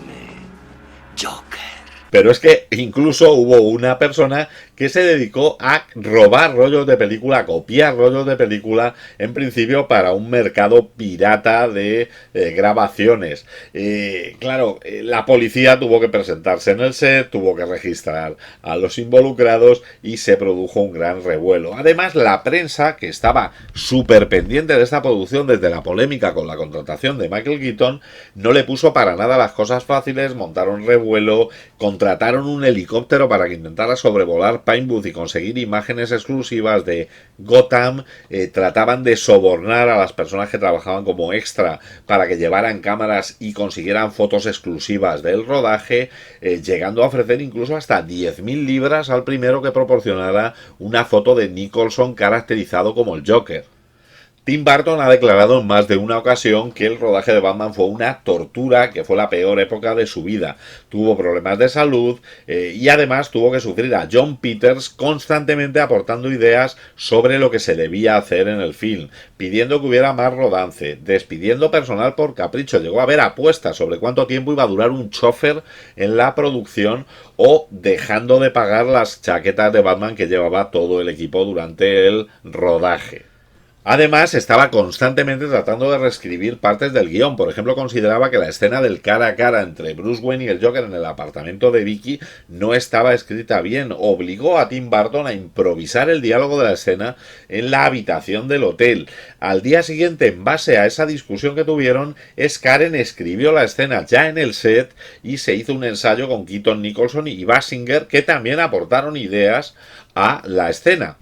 Joker. Pero es que incluso hubo una persona que se dedicó a robar rollos de película, a copiar rollos de película, en principio para un mercado pirata de grabaciones. Claro, la policía tuvo que presentarse en el set, tuvo que registrar a los involucrados y se produjo un gran revuelo. Además, la prensa, que estaba súper pendiente de esta producción desde la polémica con la contratación de Michael Keaton, no le puso para nada las cosas fáciles, montaron revuelo, contrataron un helicóptero para que intentara sobrevolar Pinewood y conseguir imágenes exclusivas de Gotham, trataban de sobornar a las personas que trabajaban como extra para que llevaran cámaras y consiguieran fotos exclusivas del rodaje, llegando a ofrecer incluso hasta 10.000 libras al primero que proporcionara una foto de Nicholson caracterizado como el Joker. Tim Burton ha declarado en más de una ocasión que el rodaje de Batman fue una tortura, que fue la peor época de su vida. Tuvo problemas de salud y además tuvo que sufrir a Jon Peters constantemente aportando ideas sobre lo que se debía hacer en el film, pidiendo que hubiera más rodance, despidiendo personal por capricho. Llegó a haber apuestas sobre cuánto tiempo iba a durar un chofer en la producción o dejando de pagar las chaquetas de Batman que llevaba todo el equipo durante el rodaje. Además, estaba constantemente tratando de reescribir partes del guión. Por ejemplo, consideraba que la escena del cara a cara entre Bruce Wayne y el Joker en el apartamento de Vicky no estaba escrita bien. Obligó a Tim Burton a improvisar el diálogo de la escena en la habitación del hotel. Al día siguiente, en base a esa discusión que tuvieron, Karen escribió la escena ya en el set y se hizo un ensayo con Keaton Nicholson y Basinger, que también aportaron ideas a la escena.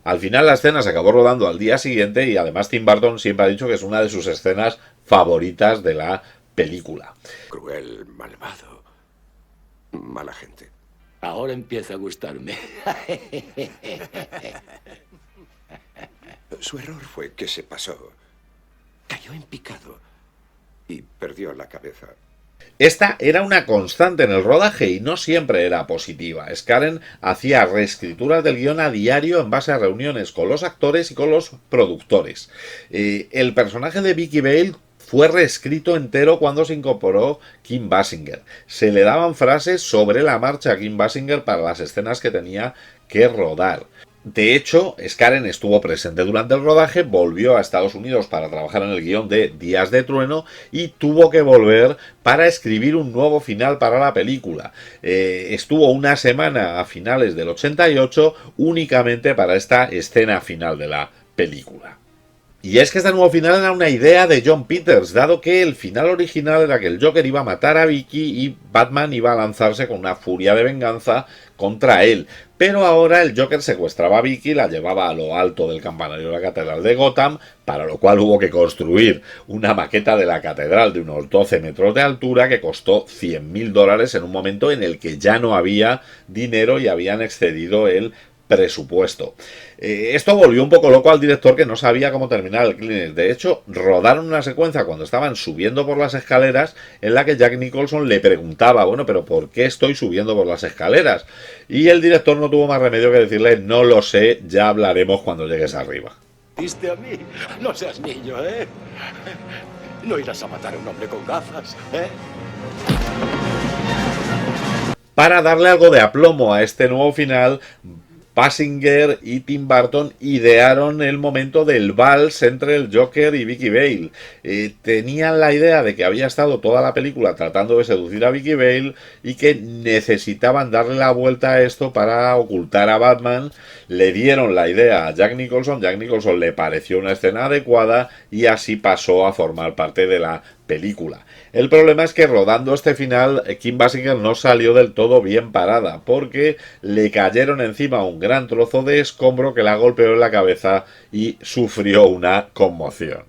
Al final la escena se acabó rodando al día siguiente y además Tim Burton siempre ha dicho que es una de sus escenas favoritas de la película. Cruel, malvado, mala gente. Ahora empieza a gustarme. Su error fue que se pasó. Cayó en picado y perdió la cabeza. Esta era una constante en el rodaje y no siempre era positiva. Karen hacía reescrituras del guión a diario en base a reuniones con los actores y con los productores. El personaje de Vicky Vale fue reescrito entero cuando se incorporó Kim Basinger. Se le daban frases sobre la marcha a Kim Basinger para las escenas que tenía que rodar. De hecho, Karen estuvo presente durante el rodaje, volvió a Estados Unidos para trabajar en el guión de Días de Trueno y tuvo que volver para escribir un nuevo final para la película. Estuvo una semana a finales del 88 únicamente para esta escena final de la película. Y es que este nuevo final era una idea de Jon Peters, dado que el final original era que el Joker iba a matar a Vicky y Batman iba a lanzarse con una furia de venganza contra él. Pero ahora el Joker secuestraba a Vicky y la llevaba a lo alto del campanario de la catedral de Gotham, para lo cual hubo que construir una maqueta de la catedral de unos 12 metros de altura que costó $100.000 en un momento en el que ya no había dinero y habían excedido el presupuesto. Esto volvió un poco loco al director, que no sabía cómo terminar el clímax. De hecho, rodaron una secuencia cuando estaban subiendo por las escaleras en la que Jack Nicholson le preguntaba, bueno, pero ¿por qué estoy subiendo por las escaleras? Y el director no tuvo más remedio que decirle, no lo sé, ya hablaremos cuando llegues arriba. ¿Viste a mí? No seas niño, ¿eh? No irás a matar a un hombre con gafas, ¿eh? Para darle algo de aplomo a este nuevo final, Basinger y Tim Burton idearon el momento del vals entre el Joker y Vicky Vale. Tenían la idea de que había estado toda la película tratando de seducir a Vicky Vale y que necesitaban darle la vuelta a esto para ocultar a Batman. Le dieron la idea a Jack Nicholson le pareció una escena adecuada y así pasó a formar parte de la película. El problema es que rodando este final, Kim Basinger no salió del todo bien parada, porque le cayeron encima un gran trozo de escombro que la golpeó en la cabeza y sufrió una conmoción.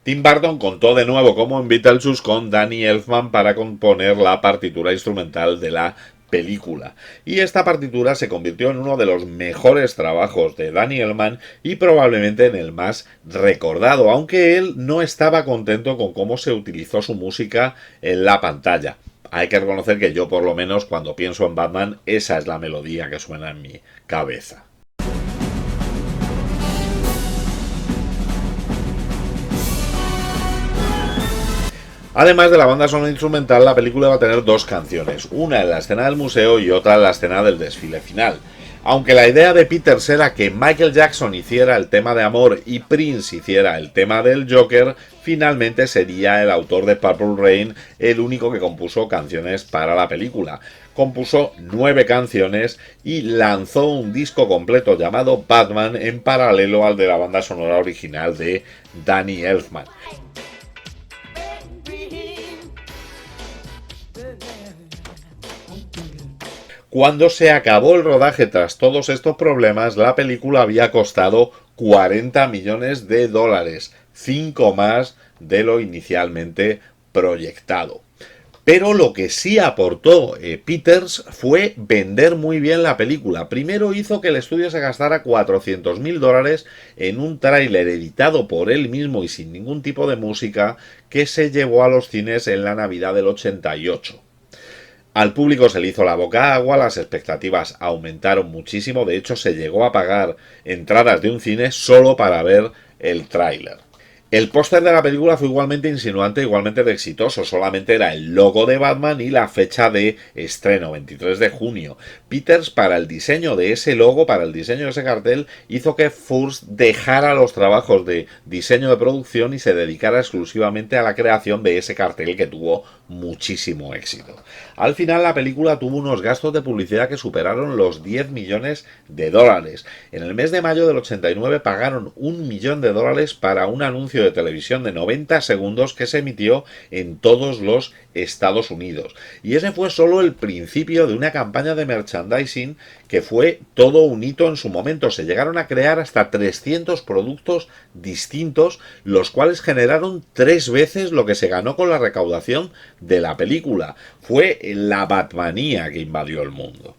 Tim Burton contó de nuevo, como en Beetlejuice, con Danny Elfman para componer la partitura instrumental de la película. Y esta partitura se convirtió en uno de los mejores trabajos de Danny Elfman y probablemente en el más recordado, aunque él no estaba contento con cómo se utilizó su música en la pantalla. Hay que reconocer que yo, por lo menos, cuando pienso en Batman, esa es la melodía que suena en mi cabeza. Además de la banda sonora instrumental, la película va a tener dos canciones, una en la escena del museo y otra en la escena del desfile final. Aunque la idea de Peters era que Michael Jackson hiciera el tema de Amor y Prince hiciera el tema del Joker, finalmente sería el autor de Purple Rain el único que compuso canciones para la película. Compuso 9 canciones y lanzó un disco completo llamado Batman en paralelo al de la banda sonora original de Danny Elfman. Cuando se acabó el rodaje tras todos estos problemas, la película había costado $40 millones, 5 más de lo inicialmente proyectado. Pero lo que sí aportó Peters fue vender muy bien la película. Primero hizo que el estudio se gastara $400.000 en un tráiler editado por él mismo y sin ningún tipo de música que se llevó a los cines en la Navidad del 88. Al público se le hizo la boca agua, las expectativas aumentaron muchísimo, de hecho se llegó a pagar entradas de un cine solo para ver el tráiler. El póster de la película fue igualmente insinuante, igualmente de exitoso, solamente era el logo de Batman y la fecha de estreno, 23 de junio. Peters, para el diseño de ese logo, para el diseño de ese cartel, hizo que Furst dejara los trabajos de diseño de producción y se dedicara exclusivamente a la creación de ese cartel que tuvo muchísimo éxito. Al final la película tuvo unos gastos de publicidad que superaron los $10 millones. En el mes de mayo del 89 pagaron $1 millón para un anuncio de televisión de 90 segundos que se emitió en todos los Estados Unidos. Y ese fue solo el principio de una campaña de merchandising que fue todo un hito en su momento. Se llegaron a crear hasta 300 productos distintos, los cuales generaron 3 veces lo que se ganó con la recaudación de la película. Fue la Batmanía que invadió el mundo.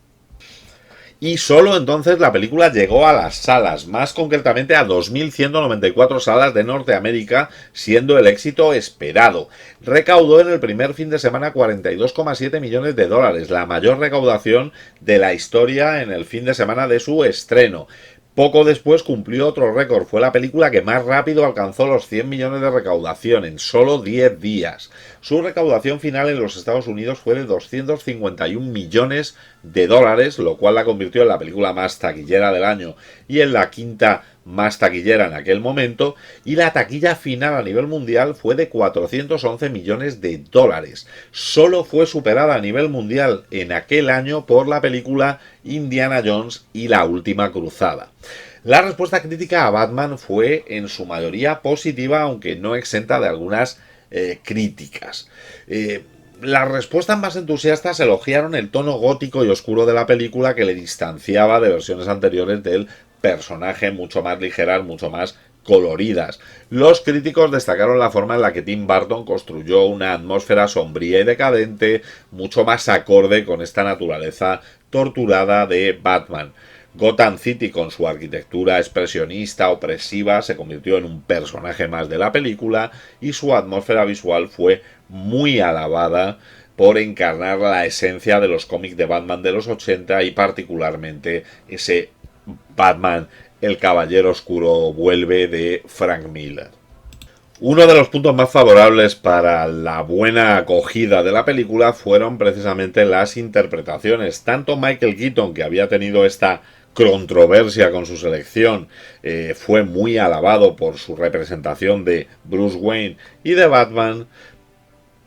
Y solo entonces la película llegó a las salas, más concretamente a 2.194 salas de Norteamérica, siendo el éxito esperado. Recaudó en el primer fin de semana $42,7 millones, la mayor recaudación de la historia en el fin de semana de su estreno. Poco después cumplió otro récord, fue la película que más rápido alcanzó los 100 millones de recaudación en solo 10 días. Su recaudación final en los Estados Unidos fue de $251 millones, lo cual la convirtió en la película más taquillera del año y en la quinta más taquillera en aquel momento, y la taquilla final a nivel mundial fue de $411 millones. Solo fue superada a nivel mundial en aquel año por la película Indiana Jones y la Última Cruzada. La respuesta crítica a Batman fue en su mayoría positiva, aunque no exenta de algunas críticas. Las respuestas más entusiastas elogiaron el tono gótico y oscuro de la película, que le distanciaba de versiones anteriores del personaje, mucho más ligeras, mucho más coloridas. Los críticos destacaron la forma en la que Tim Burton construyó una atmósfera sombría y decadente, mucho más acorde con esta naturaleza torturada de Batman. Gotham City, con su arquitectura expresionista, opresiva, se convirtió en un personaje más de la película, y su atmósfera visual fue muy alabada por encarnar la esencia de los cómics de Batman de los 80 y particularmente ese Batman, el Caballero Oscuro vuelve, de Frank Miller. Uno de los puntos más favorables para la buena acogida de la película fueron precisamente las interpretaciones. Tanto Michael Keaton, que había tenido esta controversia con su selección, fue muy alabado por su representación de Bruce Wayne y de Batman,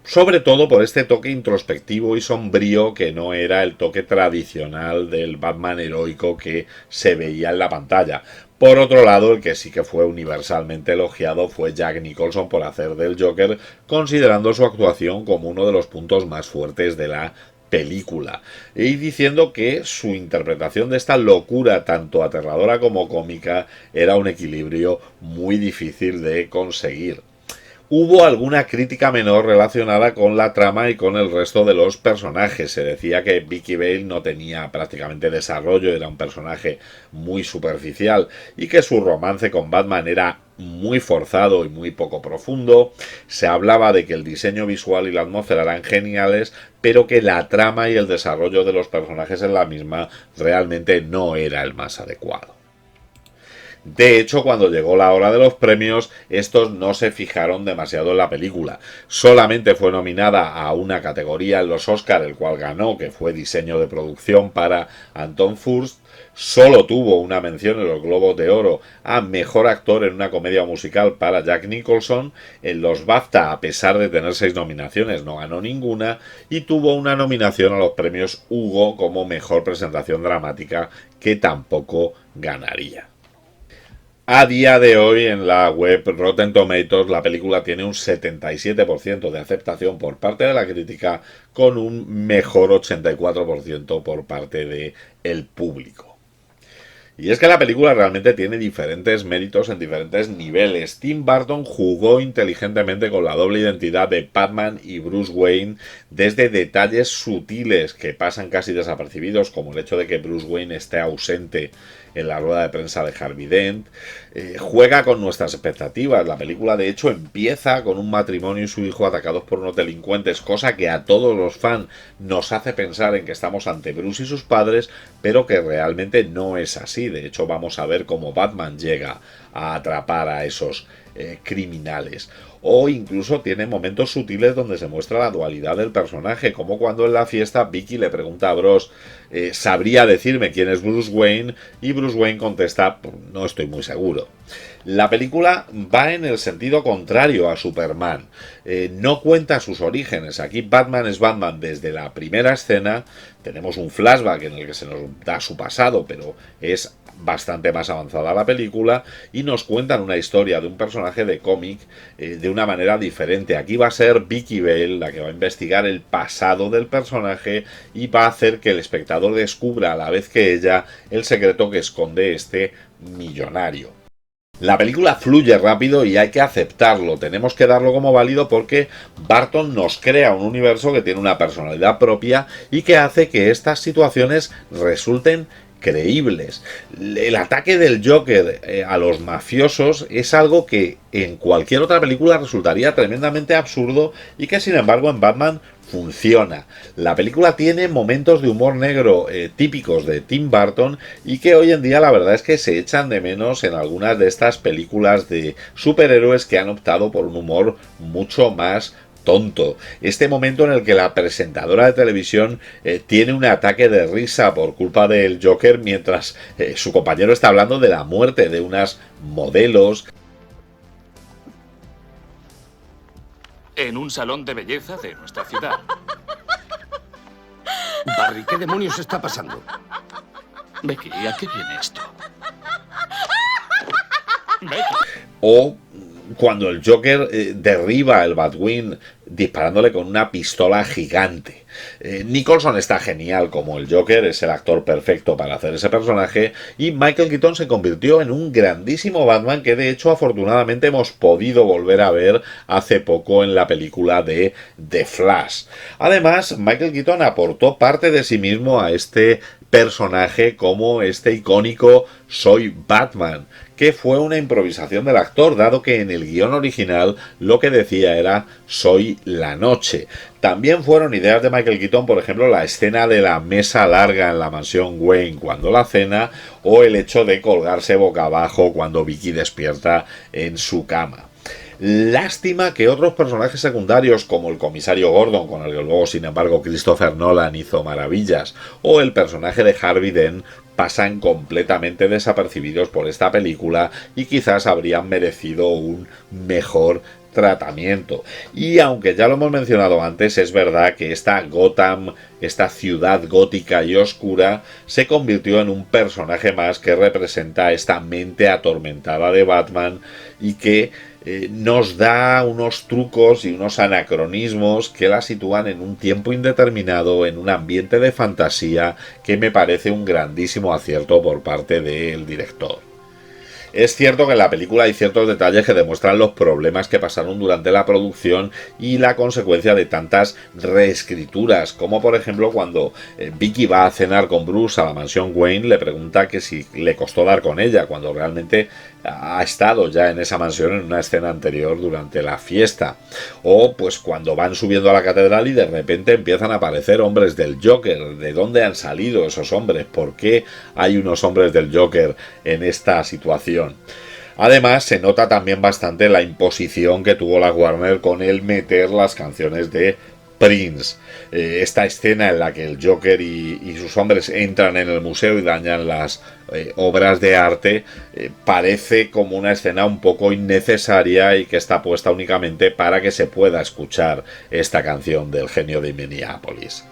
sobre todo por este toque introspectivo y sombrío que no era el toque tradicional del Batman heroico que se veía en la pantalla. Por otro lado, el que sí que fue universalmente elogiado fue Jack Nicholson por hacer del Joker, considerando su actuación como uno de los puntos más fuertes de la película, y diciendo que su interpretación de esta locura, tanto aterradora como cómica, era un equilibrio muy difícil de conseguir. Hubo alguna crítica menor relacionada con la trama y con el resto de los personajes. Se decía que Vicky Vale no tenía prácticamente desarrollo, era un personaje muy superficial, y que su romance con Batman era muy forzado y muy poco profundo. Se hablaba de que el diseño visual y la atmósfera eran geniales, pero que la trama y el desarrollo de los personajes en la misma realmente no era el más adecuado. De hecho, cuando llegó la hora de los premios, estos no se fijaron demasiado en la película. Solamente fue nominada a una categoría en los Oscar, el cual ganó, que fue diseño de producción para Anton Furst. Solo tuvo una mención en los Globos de Oro a Mejor Actor en una Comedia Musical para Jack Nicholson. En los BAFTA, a pesar de tener 6 nominaciones, no ganó ninguna, y tuvo una nominación a los premios Hugo como Mejor Presentación Dramática, que tampoco ganaría. A día de hoy, en la web Rotten Tomatoes, la película tiene un 77% de aceptación por parte de la crítica, con un mejor 84% por parte del público. Y es que la película realmente tiene diferentes méritos en diferentes niveles. Tim Burton jugó inteligentemente con la doble identidad de Batman y Bruce Wayne, desde detalles sutiles que pasan casi desapercibidos, como el hecho de que Bruce Wayne esté ausente en la rueda de prensa de Harvey Dent. Juega con nuestras expectativas. La película de hecho empieza con un matrimonio y su hijo atacados por unos delincuentes, cosa que a todos los fans nos hace pensar en que estamos ante Bruce y sus padres, pero que realmente no es así. De hecho vamos a ver cómo Batman llega a atrapar a esos criminales. O incluso tiene momentos sutiles donde se muestra la dualidad del personaje, como cuando en la fiesta Vicky le pregunta a Bruce, ¿sabría decirme quién es Bruce Wayne? Y Bruce Wayne contesta, no estoy muy seguro. La película va en el sentido contrario a Superman. No cuenta sus orígenes. Aquí Batman es Batman desde la primera escena. Tenemos un flashback en el que se nos da su pasado, pero es bastante más avanzada la película, y nos cuentan una historia de un personaje de cómic de una manera diferente. Aquí va a ser Vicky Vale la que va a investigar el pasado del personaje y va a hacer que el espectador descubra a la vez que ella el secreto que esconde este millonario. La película fluye rápido y hay que aceptarlo, tenemos que darlo como válido porque Burton nos crea un universo que tiene una personalidad propia y que hace que estas situaciones resulten creíbles. El ataque del Joker a los mafiosos es algo que en cualquier otra película resultaría tremendamente absurdo y que sin embargo en Batman funciona. La película tiene momentos de humor negro típicos de Tim Burton y que hoy en día la verdad es que se echan de menos en algunas de estas películas de superhéroes que han optado por un humor mucho más tonto. Este momento en el que la presentadora de televisión tiene un ataque de risa por culpa del Joker mientras su compañero está hablando de la muerte de unas modelos. En un salón de belleza de nuestra ciudad. Barry, ¿qué demonios está pasando? Becky, ¿a qué viene esto? Becky. O cuando el Joker derriba el Batwing disparándole con una pistola gigante. Nicholson está genial como el Joker, es el actor perfecto para hacer ese personaje, y Michael Keaton se convirtió en un grandísimo Batman que de hecho afortunadamente hemos podido volver a ver hace poco en la película de The Flash. Además, Michael Keaton aportó parte de sí mismo a este personaje como este icónico "Soy Batman", que fue una improvisación del actor, dado que en el guión original lo que decía era "Soy la noche". También fueron ideas de Michael Keaton, por ejemplo, la escena de la mesa larga en la mansión Wayne cuando la cena, o el hecho de colgarse boca abajo cuando Vicky despierta en su cama. Lástima que otros personajes secundarios como el comisario Gordon, con el que luego sin embargo Christopher Nolan hizo maravillas, o el personaje de Harvey Dent pasan completamente desapercibidos por esta película y quizás habrían merecido un mejor tratamiento. Y aunque ya lo hemos mencionado antes, es verdad que esta Gotham, esta ciudad gótica y oscura, se convirtió en un personaje más que representa esta mente atormentada de Batman y que nos da unos trucos y unos anacronismos que la sitúan en un tiempo indeterminado, en un ambiente de fantasía, que me parece un grandísimo acierto por parte del director. Es cierto que en la película hay ciertos detalles que demuestran los problemas que pasaron durante la producción y la consecuencia de tantas reescrituras, como por ejemplo cuando Vicky va a cenar con Bruce a la mansión Wayne, le pregunta que si le costó dar con ella, cuando realmente ha estado ya en esa mansión en una escena anterior durante la fiesta. O pues cuando van subiendo a la catedral y de repente empiezan a aparecer hombres del Joker. ¿De dónde han salido esos hombres? ¿Por qué hay unos hombres del Joker en esta situación? Además, se nota también bastante la imposición que tuvo la Warner con el meter las canciones de Prince. Esta escena en la que el Joker y sus hombres entran en el museo y dañan las obras de arte parece como una escena un poco innecesaria y que está puesta únicamente para que se pueda escuchar esta canción del genio de Minneapolis.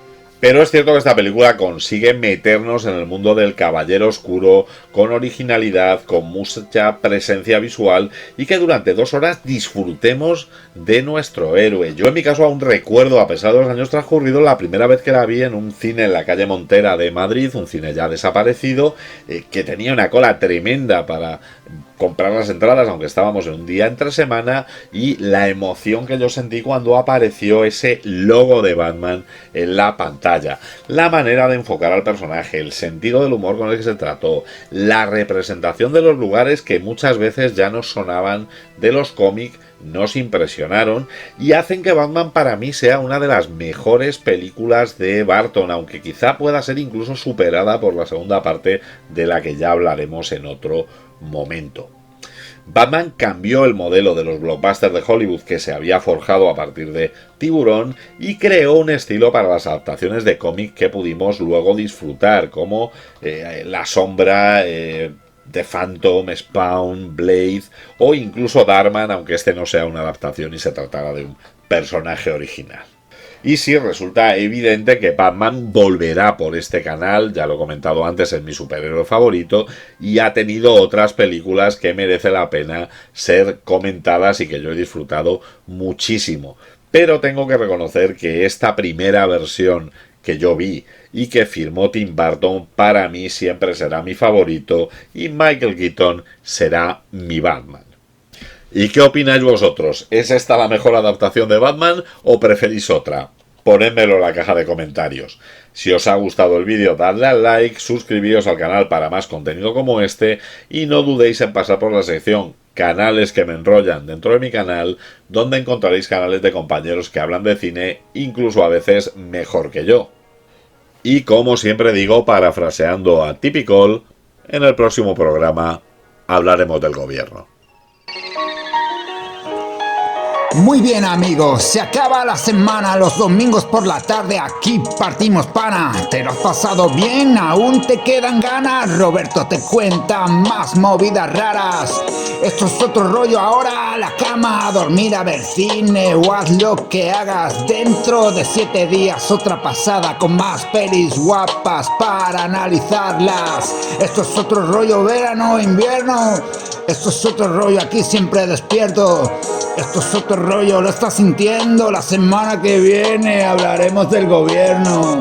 Pero es cierto que esta película consigue meternos en el mundo del caballero oscuro con originalidad, con mucha presencia visual y que durante 2 horas disfrutemos de nuestro héroe. Yo en mi caso aún recuerdo, a pesar de los años transcurridos, la primera vez que la vi en un cine en la calle Montera de Madrid, un cine ya desaparecido, que tenía una cola tremenda para comprar las entradas, aunque estábamos en un día entre semana, y la emoción que yo sentí cuando apareció ese logo de Batman en la pantalla, la manera de enfocar al personaje, el sentido del humor con el que se trató, la representación de los lugares que muchas veces ya nos sonaban de los cómics, nos impresionaron y hacen que Batman para mí sea una de las mejores películas de Burton, aunque quizá pueda ser incluso superada por la segunda parte de la que ya hablaremos en otro momento. Batman cambió el modelo de los blockbusters de Hollywood que se había forjado a partir de Tiburón y creó un estilo para las adaptaciones de cómic que pudimos luego disfrutar, como La Sombra, The Phantom, Spawn, Blade o incluso Darkman, aunque este no sea una adaptación y se tratara de un personaje original. Y sí, resulta evidente que Batman volverá por este canal, ya lo he comentado antes, es mi superhéroe favorito, y ha tenido otras películas que merece la pena ser comentadas y que yo he disfrutado muchísimo. Pero tengo que reconocer que esta primera versión que yo vi y que firmó Tim Burton para mí siempre será mi favorito y Michael Keaton será mi Batman. ¿Y qué opináis vosotros? ¿Es esta la mejor adaptación de Batman o preferís otra? Ponedmelo en la caja de comentarios. Si os ha gustado el vídeo, dadle al like, suscribíos al canal para más contenido como este y no dudéis en pasar por la sección Canales que me enrollan dentro de mi canal, donde encontraréis canales de compañeros que hablan de cine, incluso a veces mejor que yo. Y como siempre digo, parafraseando a Typical, en el próximo programa hablaremos del gobierno. Muy bien amigos, se acaba la semana, los domingos por la tarde aquí partimos pana. ¿Te lo has pasado bien? ¿Aún te quedan ganas? Roberto te cuenta más movidas raras. Esto es otro rollo, ahora a la cama, a dormir, a ver cine o haz lo que hagas. Dentro de 7 días otra pasada con más pelis guapas para analizarlas. Esto es otro rollo, verano, invierno. Esto es otro rollo, aquí siempre despierto. Esto es otro rollo, lo estás sintiendo. La semana que viene hablaremos del gobierno.